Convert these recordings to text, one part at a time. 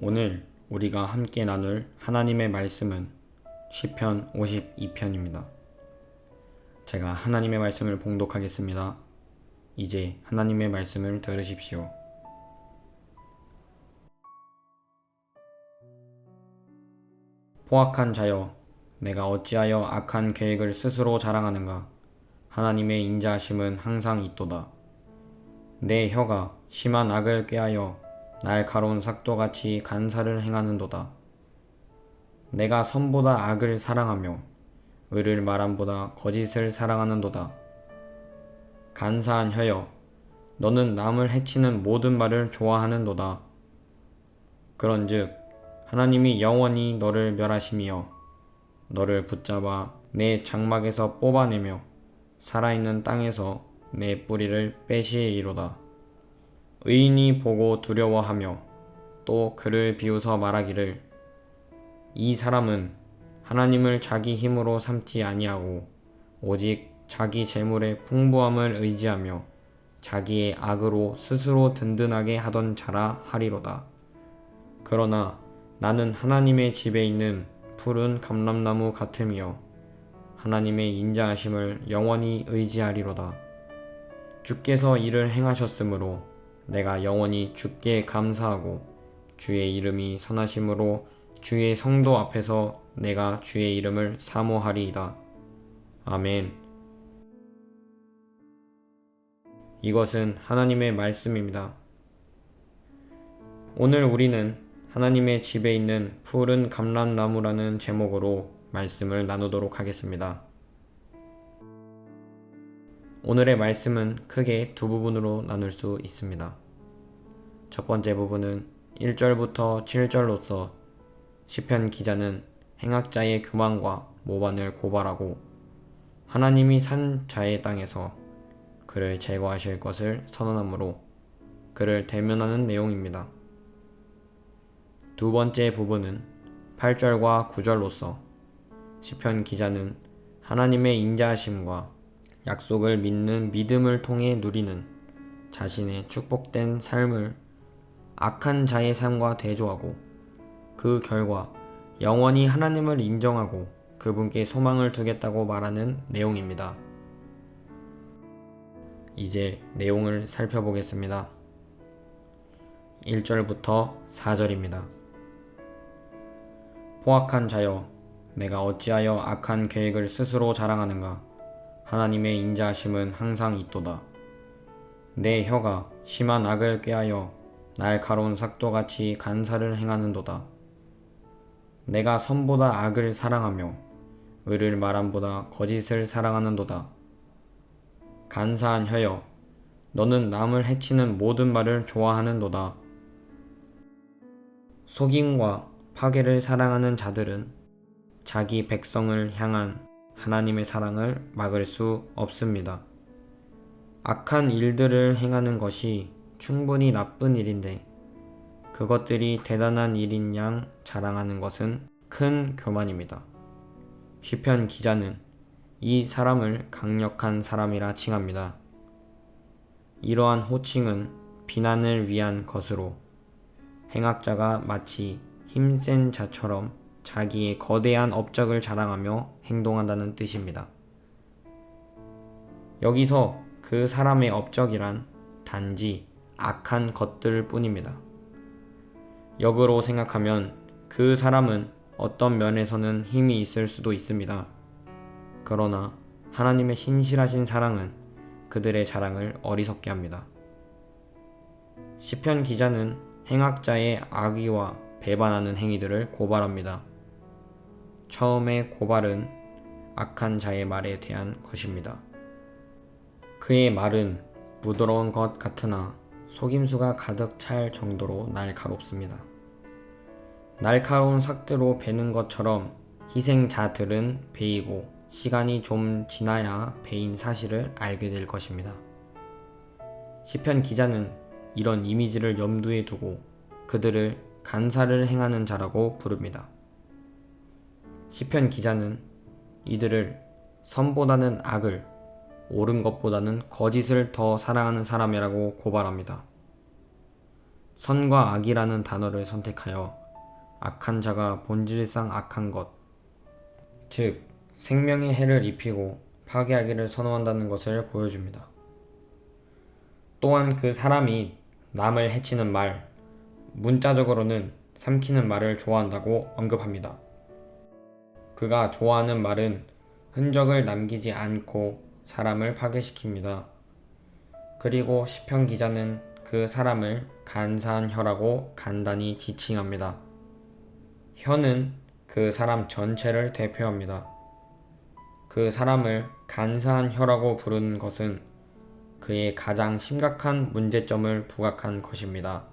오늘 우리가 함께 나눌 하나님의 말씀은 시편 52편입니다. 제가 하나님의 말씀을 봉독하겠습니다. 이제 하나님의 말씀을 들으십시오. 포악한 자여, 내가 어찌하여 악한 계획을 스스로 자랑하는가? 하나님의 인자하심은 항상 있도다. 내 혀가 심한 악을 꾀하여 날카로운 삭도같이 간사를 행하는도다. 내가 선보다 악을 사랑하며 의를 말함보다 거짓을 사랑하는도다. 간사한 혀여, 너는 남을 해치는 모든 말을 좋아하는도다. 그런즉 하나님이 영원히 너를 멸하심이여 너를 붙잡아 내 장막에서 뽑아내며 살아있는 땅에서 내 뿌리를 빼시리로다. 의인이 보고 두려워하며 또 그를 비웃어 말하기를 이 사람은 하나님을 자기 힘으로 삼지 아니하고 오직 자기 재물의 풍부함을 의지하며 자기의 악으로 스스로 든든하게 하던 자라 하리로다. 그러나 나는 하나님의 집에 있는 푸른 감람나무 같으며 하나님의 인자하심을 영원히 의지하리로다. 주께서 이를 행하셨으므로 내가 영원히 주께 감사하고 주의 이름이 선하심으로 주의 성도 앞에서 내가 주의 이름을 사모하리이다. 아멘. 이것은 하나님의 말씀입니다. 오늘 우리는 하나님의 집에 있는 푸른 감람나무라는 제목으로 말씀을 나누도록 하겠습니다. 오늘의 말씀은 크게 두 부분으로 나눌 수 있습니다. 첫 번째 부분은 1절부터 7절로서 시편 기자는 행악자의 교만과 모반을 고발하고 하나님이 산 자의 땅에서 그를 제거하실 것을 선언하므로 그를 대면하는 내용입니다. 두 번째 부분은 8절과 9절로서 시편 기자는 하나님의 인자하심과 약속을 믿는 믿음을 통해 누리는 자신의 축복된 삶을 악한 자의 삶과 대조하고 그 결과 영원히 하나님을 인정하고 그분께 소망을 두겠다고 말하는 내용입니다. 이제 내용을 살펴보겠습니다. 1절부터 4절입니다. 포악한 자여, 내가 어찌하여 악한 계획을 스스로 자랑하는가? 하나님의 인자하심은 항상 있도다. 내 혀가 심한 악을 꾀하여 날카로운 삭도같이 간사를 행하는도다. 내가 선보다 악을 사랑하며 의를 말함보다 거짓을 사랑하는도다. 간사한 혀여, 너는 남을 해치는 모든 말을 좋아하는도다. 속임과 파괴를 사랑하는 자들은 자기 백성을 향한 하나님의 사랑을 막을 수 없습니다. 악한 일들을 행하는 것이 충분히 나쁜 일인데 그것들이 대단한 일인 양 자랑하는 것은 큰 교만입니다. 시편 기자는 이 사람을 강력한 사람이라 칭합니다. 이러한 호칭은 비난을 위한 것으로 행악자가 마치 힘센 자처럼 자기의 거대한 업적을 자랑하며 행동한다는 뜻입니다. 여기서 그 사람의 업적이란 단지 악한 것들 뿐입니다. 역으로 생각하면 그 사람은 어떤 면에서는 힘이 있을 수도 있습니다. 그러나 하나님의 신실하신 사랑은 그들의 자랑을 어리석게 합니다. 시편 기자는 행악자의 악의와 배반하는 행위들을 고발합니다. 처음의 고발은 악한 자의 말에 대한 것입니다. 그의 말은 부드러운 것 같으나 속임수가 가득 찰 정도로 날카롭습니다. 날카로운 삭대로 베는 것처럼 희생자들은 베이고 시간이 좀 지나야 베인 사실을 알게 될 것입니다. 시편 기자는 이런 이미지를 염두에 두고 그들을 간사를 행하는 자라고 부릅니다. 시편 기자는 이들을 선보다는 악을, 옳은 것보다는 거짓을 더 사랑하는 사람이라고 고발합니다. 선과 악이라는 단어를 선택하여 악한 자가 본질상 악한 것, 즉 생명에 해를 입히고 파괴하기를 선호한다는 것을 보여줍니다. 또한 그 사람이 남을 해치는 말, 문자적으로는 삼키는 말을 좋아한다고 언급합니다. 그가 좋아하는 말은 흔적을 남기지 않고 사람을 파괴시킵니다. 그리고 시편 기자는 그 사람을 간사한 혀라고 간단히 지칭합니다. 혀는 그 사람 전체를 대표합니다. 그 사람을 간사한 혀라고 부르는 것은 그의 가장 심각한 문제점을 부각한 것입니다.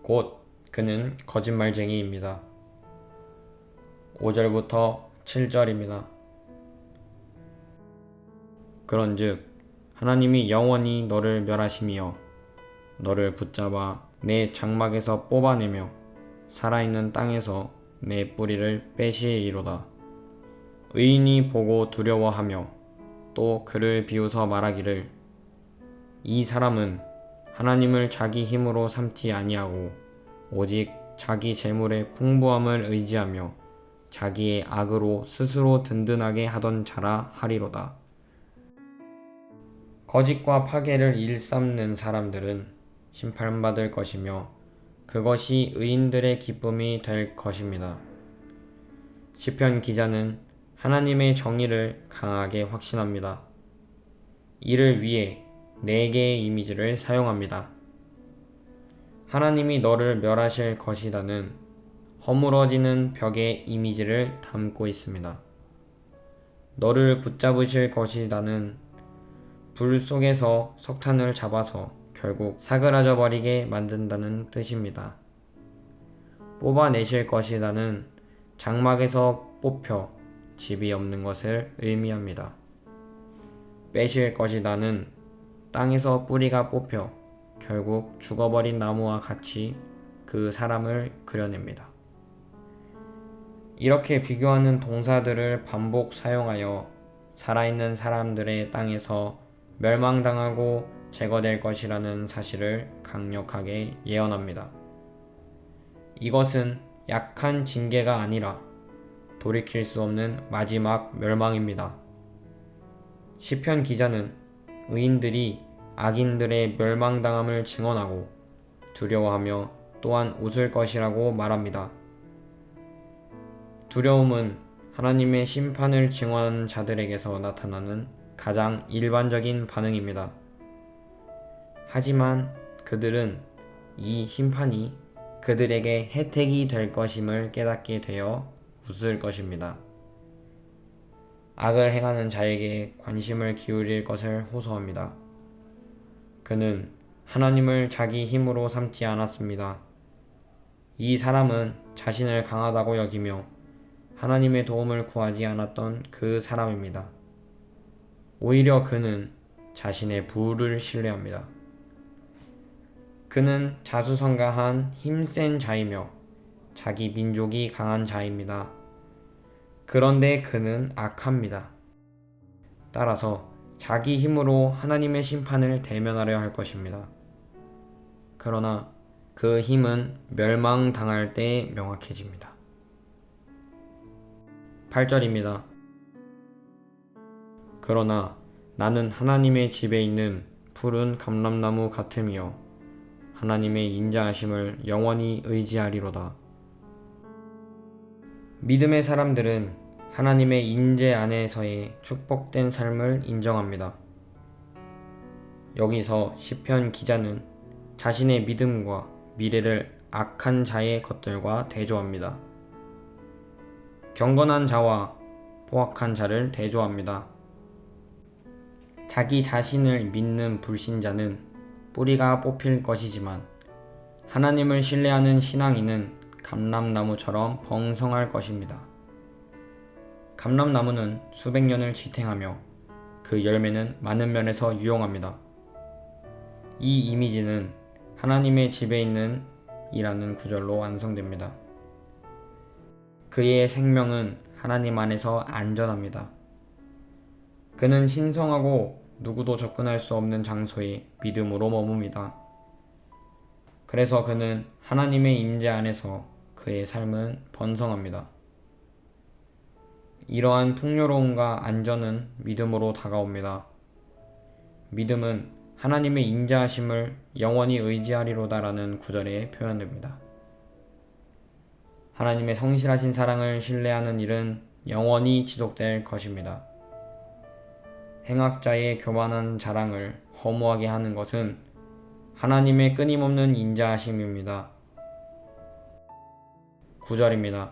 곧 그는 거짓말쟁이입니다. 5절부터 7절입니다. 그런즉 하나님이 영원히 너를 멸하시며 너를 붙잡아 내 장막에서 뽑아내며 살아있는 땅에서 내 뿌리를 빼시리로다. 의인이 보고 두려워하며 또 그를 비웃어 말하기를 이 사람은 하나님을 자기 힘으로 삼지 아니하고 오직 자기 재물의 풍부함을 의지하며 자기의 악으로 스스로 든든하게 하던 자라 하리로다. 거짓과 파괴를 일삼는 사람들은 심판받을 것이며 그것이 의인들의 기쁨이 될 것입니다. 시편 기자는 하나님의 정의를 강하게 확신합니다. 이를 위해 4개의 이미지를 사용합니다. 하나님이 너를 멸하실 것이라는 허물어지는 벽의 이미지를 담고 있습니다. 너를 붙잡으실 것이라는 불 속에서 석탄을 잡아서 결국 사그라져 버리게 만든다는 뜻입니다. 뽑아내실 것이라는 장막에서 뽑혀 집이 없는 것을 의미합니다. 빼실 것이라는 땅에서 뿌리가 뽑혀 결국 죽어버린 나무와 같이 그 사람을 그려냅니다. 이렇게 비교하는 동사들을 반복 사용하여 살아있는 사람들의 땅에서 멸망당하고 제거될 것이라는 사실을 강력하게 예언합니다. 이것은 약한 징계가 아니라 돌이킬 수 없는 마지막 멸망입니다. 시편 기자는 의인들이 악인들의 멸망당함을 증언하고 두려워하며 또한 웃을 것이라고 말합니다. 두려움은 하나님의 심판을 증언하는 자들에게서 나타나는 가장 일반적인 반응입니다. 하지만 그들은 이 심판이 그들에게 혜택이 될 것임을 깨닫게 되어 웃을 것입니다. 악을 행하는 자에게 관심을 기울일 것을 호소합니다. 그는 하나님을 자기 힘으로 삼지 않았습니다. 이 사람은 자신을 강하다고 여기며 하나님의 도움을 구하지 않았던 그 사람입니다. 오히려 그는 자신의 부를 신뢰합니다. 그는 자수성가한 힘센 자이며 자기 민족이 강한 자입니다. 그런데 그는 악합니다. 따라서 자기 힘으로 하나님의 심판을 대면하려 할 것입니다. 그러나 그 힘은 멸망당할 때 명확해집니다. 8절입니다. 그러나 나는 하나님의 집에 있는 푸른 감람나무 같으며 하나님의 인자하심을 영원히 의지하리로다. 믿음의 사람들은 하나님의 인재 안에서의 축복된 삶을 인정합니다. 여기서 시편 기자는 자신의 믿음과 미래를 악한 자의 것들과 대조합니다. 경건한 자와 포악한 자를 대조합니다. 자기 자신을 믿는 불신자는 뿌리가 뽑힐 것이지만 하나님을 신뢰하는 신앙인은 감람나무처럼 번성할 것입니다. 감람나무는 수백 년을 지탱하며 그 열매는 많은 면에서 유용합니다. 이 이미지는 하나님의 집에 있는 이라는 구절로 완성됩니다. 그의 생명은 하나님 안에서 안전합니다. 그는 신성하고 누구도 접근할 수 없는 장소에 믿음으로 머뭅니다. 그래서 그는 하나님의 임재 안에서 그의 삶은 번성합니다. 이러한 풍요로움과 안전은 믿음으로 다가옵니다. 믿음은 하나님의 인자하심을 영원히 의지하리로다라는 구절에 표현됩니다. 하나님의 성실하신 사랑을 신뢰하는 일은 영원히 지속될 것입니다. 행악자의 교만한 자랑을 허무하게 하는 것은 하나님의 끊임없는 인자하심입니다. 9절입니다.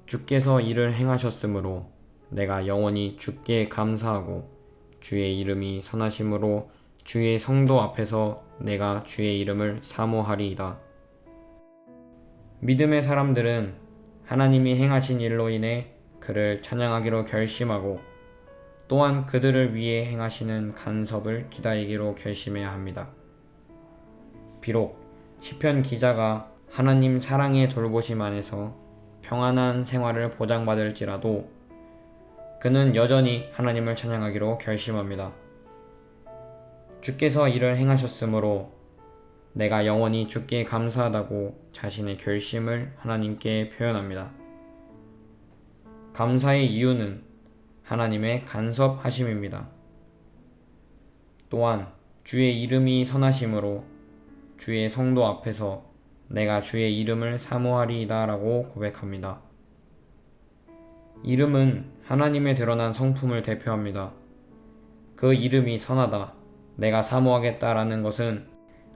주께서 이를 행하셨으므로 내가 영원히 주께 감사하고 주의 이름이 선하심으로 주의 성도 앞에서 내가 주의 이름을 사모하리이다. 믿음의 사람들은 하나님이 행하신 일로 인해 그를 찬양하기로 결심하고 또한 그들을 위해 행하시는 간섭을 기다리기로 결심해야 합니다. 비록 시편 기자가 하나님 사랑의 돌보심 안에서 평안한 생활을 보장받을지라도 그는 여전히 하나님을 찬양하기로 결심합니다. 주께서 이를 행하셨으므로 내가 영원히 주께 감사하다고 자신의 결심을 하나님께 표현합니다. 감사의 이유는 하나님의 간섭하심입니다. 또한 주의 이름이 선하심으로 주의 성도 앞에서 내가 주의 이름을 사모하리이다 라고 고백합니다. 이름은 하나님의 드러난 성품을 대표합니다. 그 이름이 선하다, 내가 사모하겠다라는 것은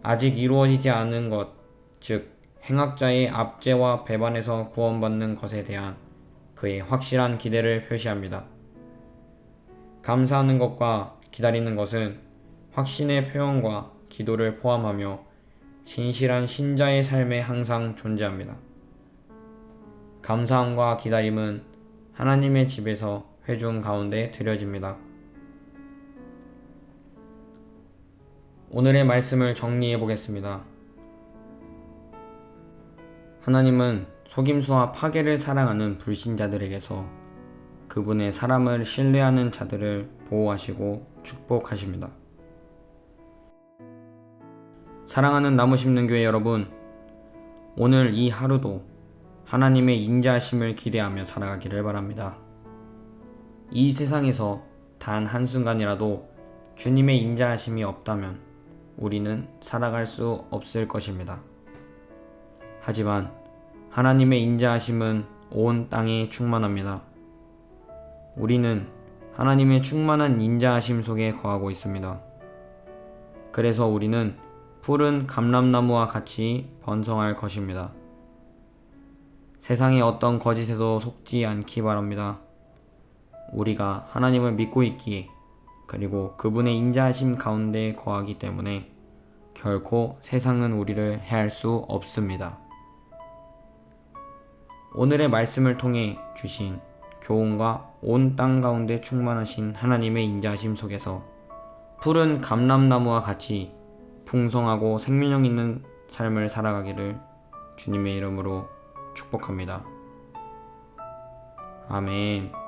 아직 이루어지지 않은 것, 즉 행악자의 압제와 배반에서 구원받는 것에 대한 그의 확실한 기대를 표시합니다. 감사하는 것과 기다리는 것은 확신의 표현과 기도를 포함하며 신실한 신자의 삶에 항상 존재합니다. 감사함과 기다림은 하나님의 집에서 회중 가운데 드려집니다. 오늘의 말씀을 정리해 보겠습니다. 하나님은 속임수와 파괴를 사랑하는 불신자들에게서 그분의 사람을 신뢰하는 자들을 보호하시고 축복하십니다. 사랑하는 나무 심는 교회 여러분, 오늘 이 하루도 하나님의 인자하심을 기대하며 살아가기를 바랍니다. 이 세상에서 단 한순간이라도 주님의 인자하심이 없다면 우리는 살아갈 수 없을 것입니다. 하지만 하나님의 인자하심은 온 땅에 충만합니다. 우리는 하나님의 충만한 인자하심 속에 거하고 있습니다. 그래서 우리는 푸른 감람나무와 같이 번성할 것입니다. 세상의 어떤 거짓에도 속지 않기 바랍니다. 우리가 하나님을 믿고 있기에 그리고 그분의 인자하심 가운데 거하기 때문에 결코 세상은 우리를 해할 수 없습니다. 오늘의 말씀을 통해 주신 교훈과 온 땅 가운데 충만하신 하나님의 인자하심 속에서 푸른 감람나무와 같이 풍성하고 생명력 있는 삶을 살아가기를 주님의 이름으로 축복합니다. 아멘.